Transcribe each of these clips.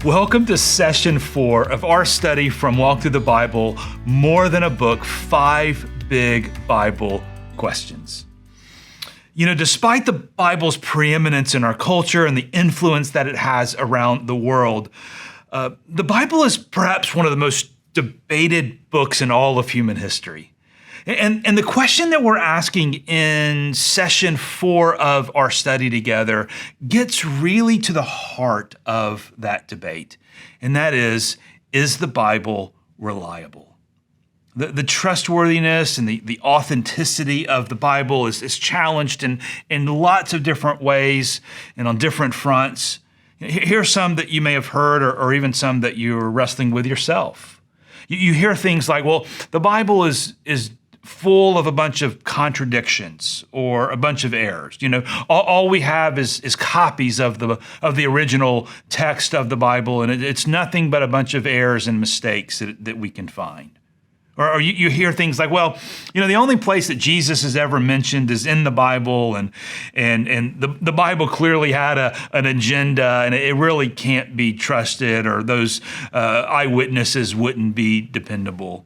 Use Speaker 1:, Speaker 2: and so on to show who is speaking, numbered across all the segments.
Speaker 1: Welcome to session 4 of our study from Walk Thru the Bible, More Than a Book, 5 Big Bible Questions. You know, despite the Bible's preeminence in our culture and the influence that it has around the world, the Bible is perhaps one of the most debated books in all of human history. And the question that we're asking in session 4 of our study together gets really to the heart of that debate. And that is the Bible reliable? The trustworthiness and the authenticity of the Bible is challenged in lots of different ways and on different fronts. Here's some that you may have heard or even some that you're wrestling with yourself. You hear things like, well, the Bible is full of a bunch of contradictions or a bunch of errors. You know, all we have is copies of the original text of the Bible, and it's nothing but a bunch of errors and mistakes that we can find. Or you hear things like, well, you know, the only place that Jesus is ever mentioned is in the Bible, and the Bible clearly had an agenda, and it really can't be trusted, or those eyewitnesses wouldn't be dependable.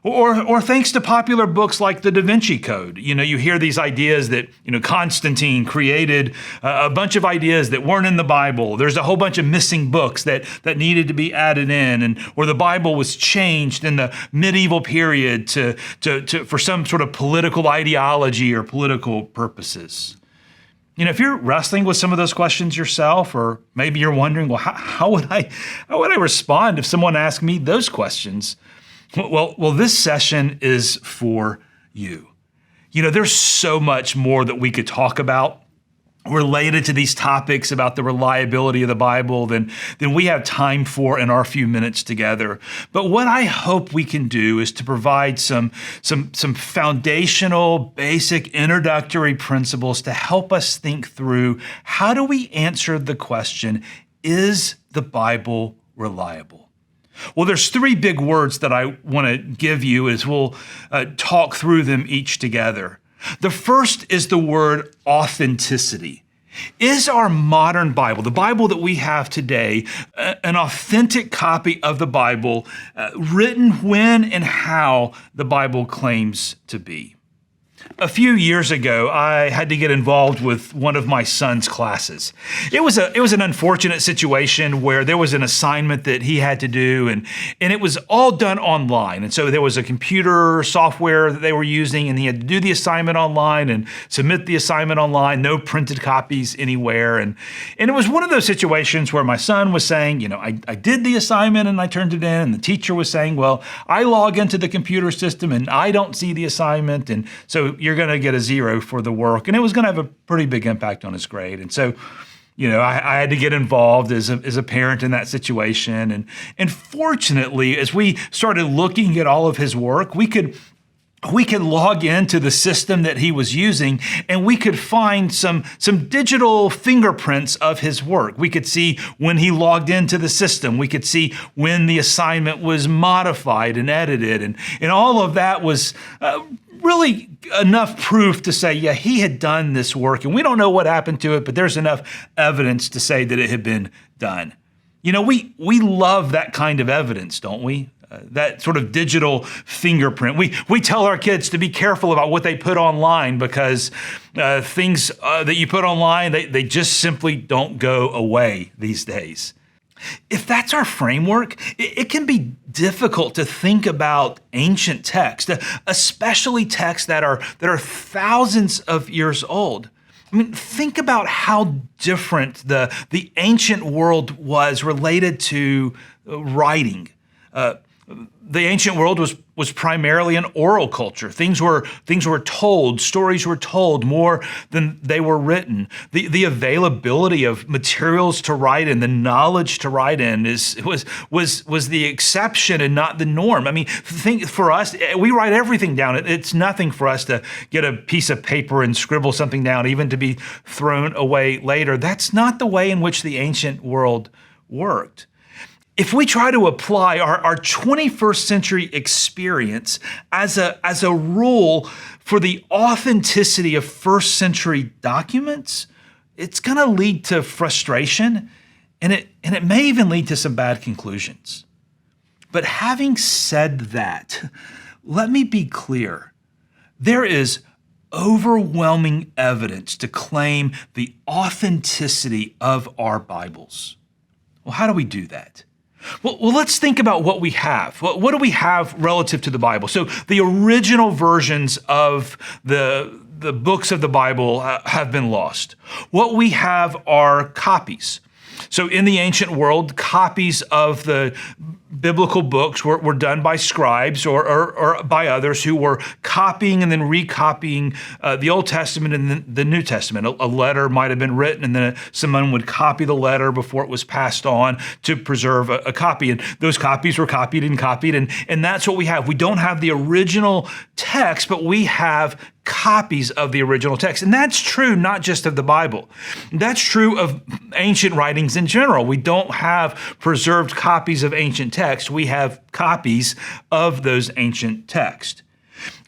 Speaker 1: Or thanks to popular books like the Da Vinci Code, you know, you hear these ideas that, you know, Constantine created a bunch of ideas that weren't in the Bible. There's a whole bunch of missing books that needed to be added in, or the Bible was changed in the medieval period for some sort of political ideology or political purposes. You know, if you're wrestling with some of those questions yourself, or maybe you're wondering, well, how would I respond if someone asked me those questions? Well, this session is for you. You know, there's so much more that we could talk about related to these topics about the reliability of the Bible than we have time for in our few minutes together. But what I hope we can do is to provide some foundational, basic, introductory principles to help us think through how do we answer the question, is the Bible reliable? Well, there's 3 big words that I want to give you as we'll talk through them each together. The first is the word authenticity. Is our modern Bible, the Bible that we have today, an authentic copy of the Bible, written when and how the Bible claims to be? A few years ago, I had to get involved with one of my son's classes. It was an unfortunate situation where there was an assignment that he had to do, and it was all done online. And so there was a computer software that they were using, and he had to do the assignment online and submit the assignment online, no printed copies anywhere. And it was one of those situations where my son was saying, you know, I did the assignment and I turned it in, and the teacher was saying, well, I log into the computer system and I don't see the assignment, and so you're going to get a 0 for the work. And it was going to have a pretty big impact on his grade. And so, you know, I had to get involved as a parent in that situation. And fortunately, as we started looking at all of his work, we could log into the system that he was using, and we could find some digital fingerprints of his work. We could see when he logged into the system. We could see when the assignment was modified and edited. And all of that was really enough proof to say, yeah, he had done this work. And we don't know what happened to it, but there's enough evidence to say that it had been done. You know, we love that kind of evidence, don't we? That sort of digital fingerprint. We tell our kids to be careful about what they put online because things that you put online, they just simply don't go away these days. If that's our framework, it can be difficult to think about ancient texts, especially texts that are thousands of years old. I mean, think about how different the ancient world was related to writing. The ancient world was primarily an oral culture. Things were told, stories were told more than they were written. The availability of materials to write in, the knowledge to write in was the exception and not the norm. I mean, think for us, we write everything down. It's nothing for us to get a piece of paper and scribble something down, even to be thrown away later. That's not the way in which the ancient world worked. If we try to apply our 21st century experience as a rule for the authenticity of first century documents, it's going to lead to frustration And it may even lead to some bad conclusions. But having said that, let me be clear. There is overwhelming evidence to claim the authenticity of our Bibles. Well, how do we do that? Well, let's think about what we have. What do we have relative to the Bible? So the original versions of the books of the Bible have been lost. What we have are copies. So in the ancient world, copies of the biblical books were done by scribes or by others who were copying and then recopying the Old Testament and the New Testament. A letter might have been written, and then someone would copy the letter before it was passed on to preserve a copy. And those copies were copied, and that's what we have. We don't have the original text, but we have copies of the original text. And that's true not just of the Bible. That's true of ancient writings in general. We don't have preserved copies of ancient text. We have copies of those ancient texts.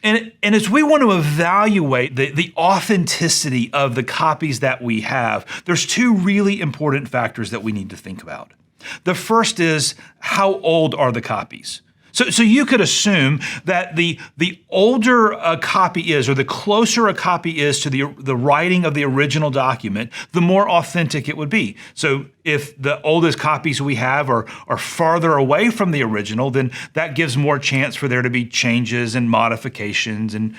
Speaker 1: And as we want to evaluate the authenticity of the copies that we have, there's two really important factors that we need to think about. The first is, how old are the copies? So you could assume that the older a copy is, or the closer a copy is to the writing of the original document, the more authentic it would be. So if the oldest copies we have are farther away from the original, then that gives more chance for there to be changes and modifications and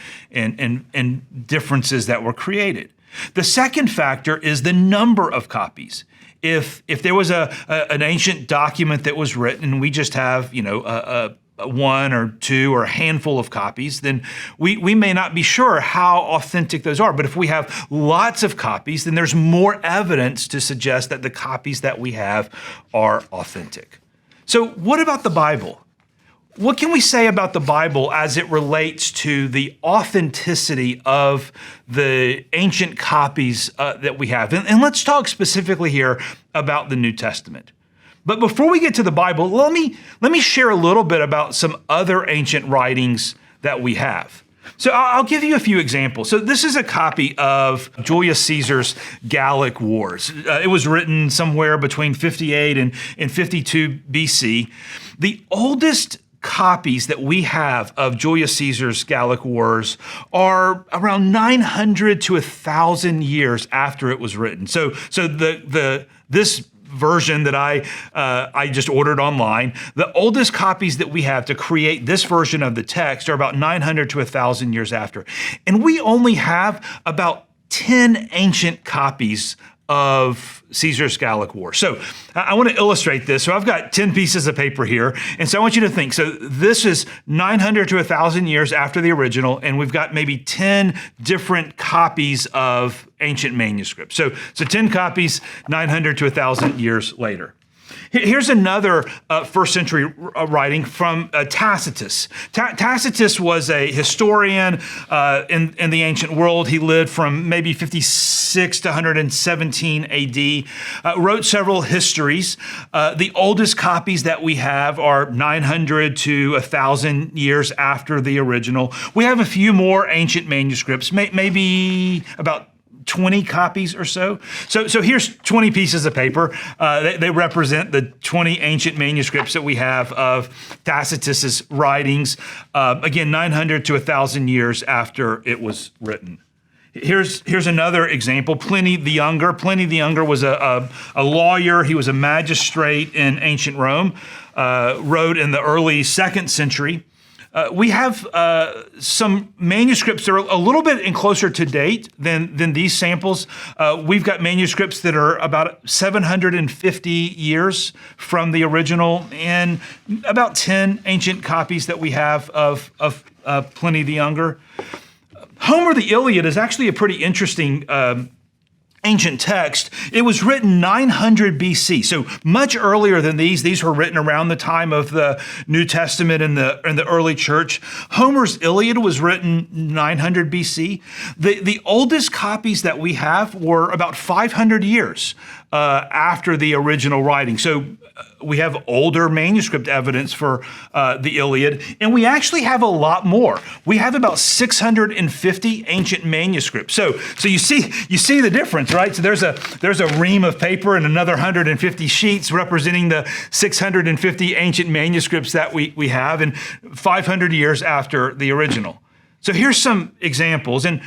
Speaker 1: differences that were created. The second factor is the number of copies. If there was an ancient document that was written and we just have, a one or two or a handful of copies, then we may not be sure how authentic those are. But if we have lots of copies, then there's more evidence to suggest that the copies that we have are authentic. So what about the Bible? What can we say about the Bible as it relates to the authenticity of the ancient copies that we have? And let's talk specifically here about the New Testament. But before we get to the Bible, let me share a little bit about some other ancient writings that we have. So I'll give you a few examples. So this is a copy of Julius Caesar's Gallic Wars. It was written somewhere between 58 and 52 BC. The oldest copies that we have of Julius Caesar's Gallic Wars are around 900 to 1,000 years after it was written. So this version that I just ordered online, the oldest copies that we have to create this version of the text are about 900 to 1,000 years after. And we only have about 10 ancient copies of Caesar's Gallic War. So I want to illustrate this. So I've got 10 pieces of paper here. And so I want you to think, so this is 900 to 1,000 years after the original, and we've got maybe 10 different copies of ancient manuscripts. So 10 copies, 900 to 1,000 years later. Here's another first century writing from Tacitus. Tacitus was a historian in the ancient world. He lived from maybe 56 to 117 AD, wrote several histories. The oldest copies that we have are 900 to 1,000 years after the original. We have a few more ancient manuscripts, maybe about 20 copies or so. So here's 20 pieces of paper. They represent the 20 ancient manuscripts that we have of Tacitus's writings. Again, 900 to 1,000 years after it was written. Here's another example. Pliny the Younger. Pliny the Younger was a lawyer. He was a magistrate in ancient Rome. Wrote in the early 2nd century. We have some manuscripts that are a little bit closer to date than these samples. We've got manuscripts that are about 750 years from the original, and about 10 ancient copies that we have of Pliny the Younger. Homer the Iliad is actually a pretty interesting ancient text. It was written 900 BC, so much earlier than these. These were written around the time of the New Testament and the early church. Homer's Iliad was written 900 BC. The oldest copies that we have were about 500 years after the original writing. So we have older manuscript evidence for the Iliad, and we actually have a lot more. We have about 650 ancient manuscripts. So you see the difference, right? So there's a ream of paper and another 150 sheets representing the 650 ancient manuscripts that we have, and 500 years after the original. So here's some examples, and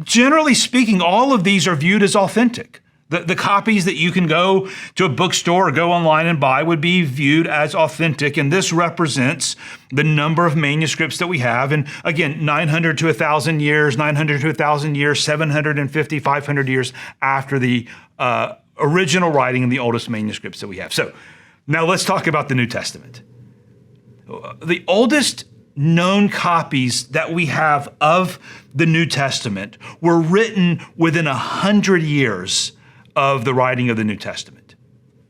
Speaker 1: generally speaking, all of these are viewed as authentic. The copies that you can go to a bookstore or go online and buy would be viewed as authentic, and this represents the number of manuscripts that we have. And again, 900 to 1,000 years, 900 to 1,000 years, 750, 500 years after the original writing and the oldest manuscripts that we have. So now let's talk about the New Testament. The oldest known copies that we have of the New Testament were written within 100 years of the writing of the New Testament.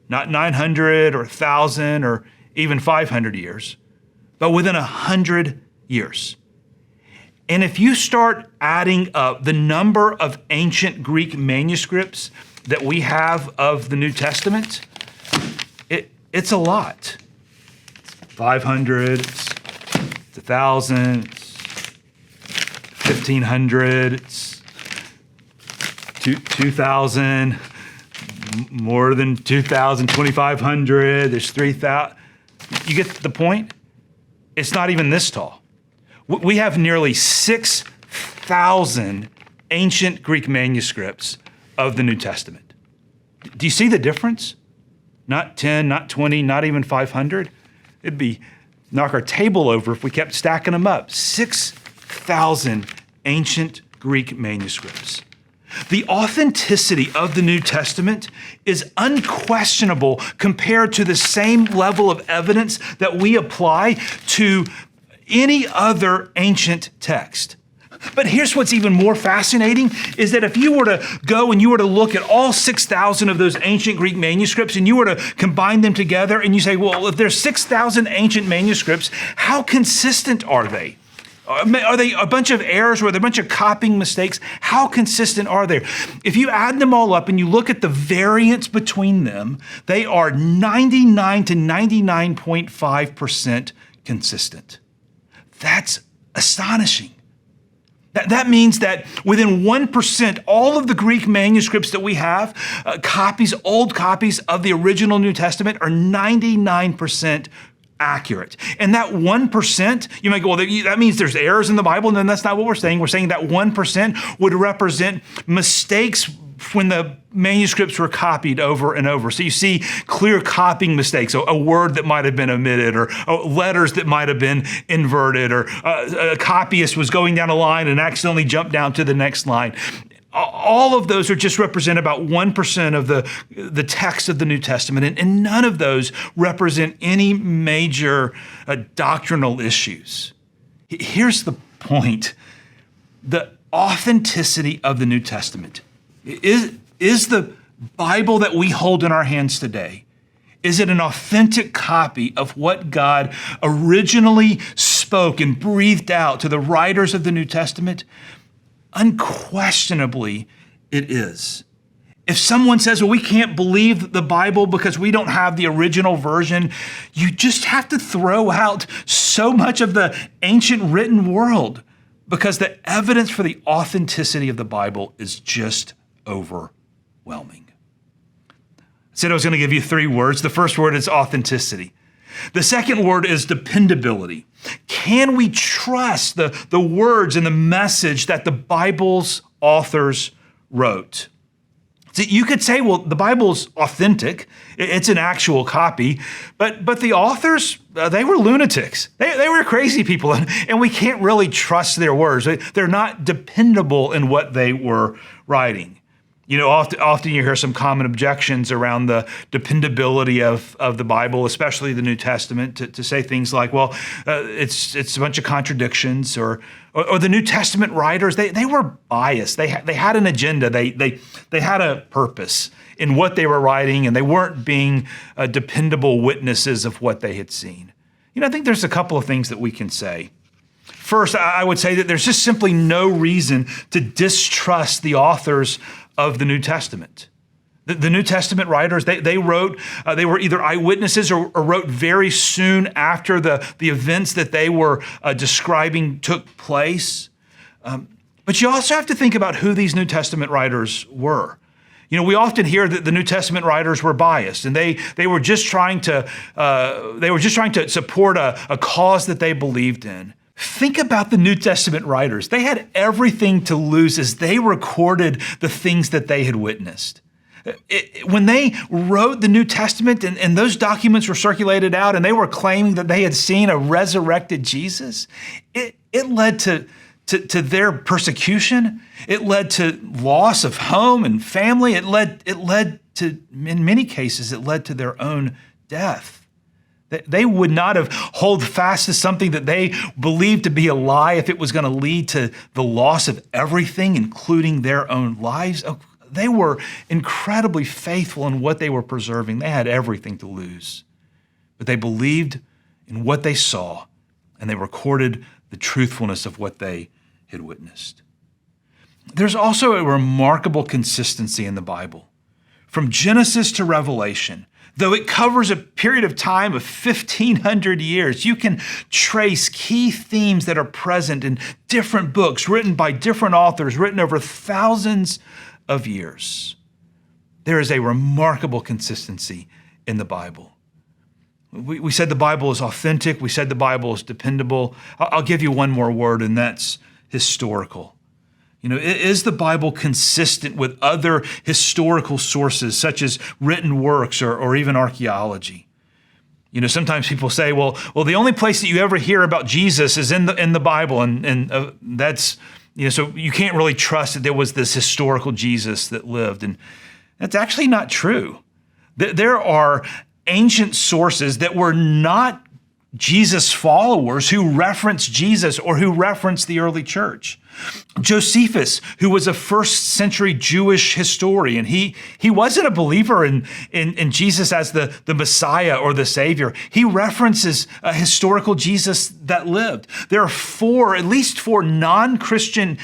Speaker 1: Not 900 or 1,000 or even 500 years, but within 100 years. And if you start adding up the number of ancient Greek manuscripts that we have of the New Testament, it's a lot. 500, it's 1,000, it's 1,500, it's 2,000, more than 2,000, 2,500, there's 3,000. You get the point? It's not even this tall. We have nearly 6,000 ancient Greek manuscripts of the New Testament. Do you see the difference? Not 10, not 20, not even 500. It'd be knock our table over if we kept stacking them up. 6,000 ancient Greek manuscripts. The authenticity of the New Testament is unquestionable compared to the same level of evidence that we apply to any other ancient text. But here's what's even more fascinating is that if you were to go and you were to look at all 6,000 of those ancient Greek manuscripts and you were to combine them together and you say, well, if there's 6,000 ancient manuscripts, how consistent are they? Are they a bunch of errors? Or are there a bunch of copying mistakes? How consistent are they? If you add them all up and you look at the variance between them, they are 99 to 99.5% consistent. That's astonishing. That means that within 1%, all of the Greek manuscripts that we have, old copies of the original New Testament, are 99% accurate. And that 1%, you might go, well, that means there's errors in the Bible. And then that's not what we're saying. We're saying that 1% would represent mistakes when the manuscripts were copied over and over. So you see clear copying mistakes, a word that might have been omitted, or letters that might have been inverted, or a copyist was going down a line and accidentally jumped down to the next line. All of those are just represent about 1% of the text of the New Testament, and none of those represent any major doctrinal issues. Here's the point. The authenticity of the New Testament is the Bible that we hold in our hands today. Is it an authentic copy of what God originally spoke and breathed out to the writers of the New Testament? Unquestionably, it is. If someone says, well, we can't believe the Bible because we don't have the original version, you just have to throw out so much of the ancient written world because the evidence for the authenticity of the Bible is just overwhelming. I said I was going to give you 3 words. The first word is authenticity. The second word is dependability. Can we trust the words and the message that the Bible's authors wrote? So you could say, well, the Bible's authentic. It's an actual copy. But the authors, they were lunatics. They were crazy people, and we can't really trust their words. They're not dependable in what they were writing. You know, often you hear some common objections around the dependability of the Bible, especially the New Testament, to say things like, well, it's a bunch of contradictions, or the New Testament writers, they were biased. They had an agenda. They had a purpose in what they were writing, and they weren't being dependable witnesses of what they had seen. You know, I think there's a couple of things that we can say. First, I would say that there's just simply no reason to distrust the authors of the New Testament. The New Testament writers, they wrote, they were either eyewitnesses or wrote very soon after the events that they were describing took place. But you also have to think about who these New Testament writers were. You know, we often hear that the New Testament writers were biased, and they were just trying to support a cause that they believed in. Think about the New Testament writers. They had everything to lose as they recorded the things that they had witnessed. When they wrote the New Testament and those documents were circulated out and they were claiming that they had seen a resurrected Jesus, it led to their persecution. It led to loss of home and family. It led to, in many cases, it led to their own death. They would not have held fast to something that they believed to be a lie if it was going to lead to the loss of everything, including their own lives. They were incredibly faithful in what they were preserving. They had everything to lose. But they believed in what they saw, and they recorded the truthfulness of what they had witnessed. There's also a remarkable consistency in the Bible. From Genesis to Revelation, though it covers a period of time of 1,500 years, you can trace key themes that are present in different books written by different authors, written over thousands of years. There is a remarkable consistency in the Bible. We said the Bible is authentic. We said the Bible is dependable. I'll give you one more word, and that's historical. You know, is the Bible consistent with other historical sources, such as written works or even archaeology? You know, sometimes people say, well, the only place that you ever hear about Jesus is in the Bible, and that's, you know, so you can't really trust that there was this historical Jesus that lived. And that's actually not true. There are ancient sources that were not Jesus followers who reference Jesus or who reference the early church. Josephus, who was a first century Jewish historian, he wasn't a believer in Jesus as the Messiah or the Savior. He references a historical Jesus that lived. There are at least four non-Christian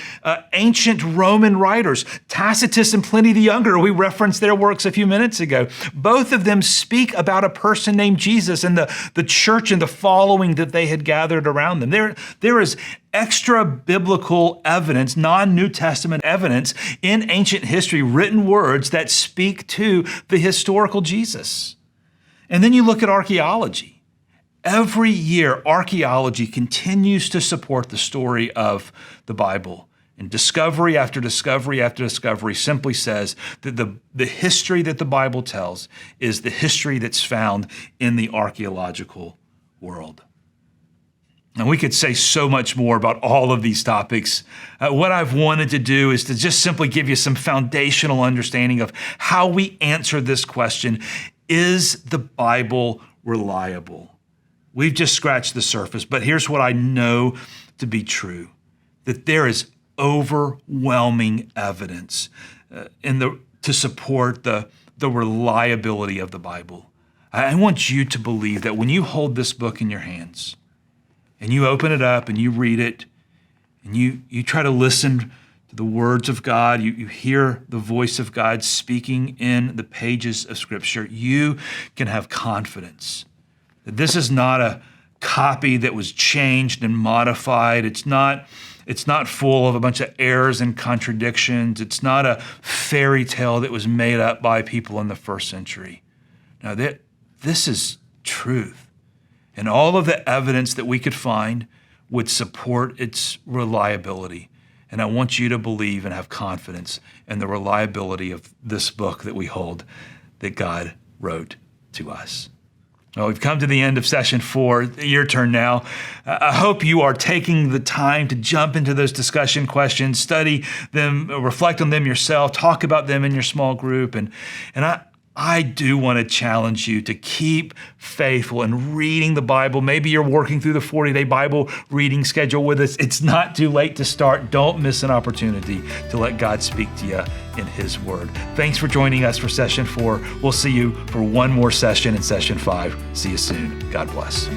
Speaker 1: ancient Roman writers, Tacitus and Pliny the Younger. We referenced their works a few minutes ago. Both of them speak about a person named Jesus and the church and the following that they had gathered around them. There is extra biblical evidence, non-New Testament evidence in ancient history, written words that speak to the historical Jesus. And then you look at archaeology. Every year, archaeology continues to support the story of the Bible. And discovery after discovery after discovery simply says that the history that the Bible tells is the history that's found in the archaeological world. And we could say so much more about all of these topics. What I've wanted to do is to just simply give you some foundational understanding of how we answer this question: is the Bible reliable? We've just scratched the surface, but here's what I know to be true: that there is overwhelming evidence to support the reliability of the Bible. I want you to believe that when you hold this book in your hands, and you open it up and you read it, and you try to listen to the words of God, you hear the voice of God speaking in the pages of Scripture, you can have confidence that this is not a copy that was changed and modified. It's not full of a bunch of errors and contradictions. It's not a fairy tale that was made up by people in the first century. Now, this is truth. And all of the evidence that we could find would support its reliability. And I want you to believe and have confidence in the reliability of this book that we hold, that God wrote to us. Well, we've come to the end of session 4. Your turn now. I hope you are taking the time to jump into those discussion questions, study them, reflect on them yourself, talk about them in your small group. And I do want to challenge you to keep faithful in reading the Bible. Maybe you're working through the 40-day Bible reading schedule with us. It's not too late to start. Don't miss an opportunity to let God speak to you in His Word. Thanks for joining us for session 4. We'll see you for one more session in session 5. See you soon. God bless.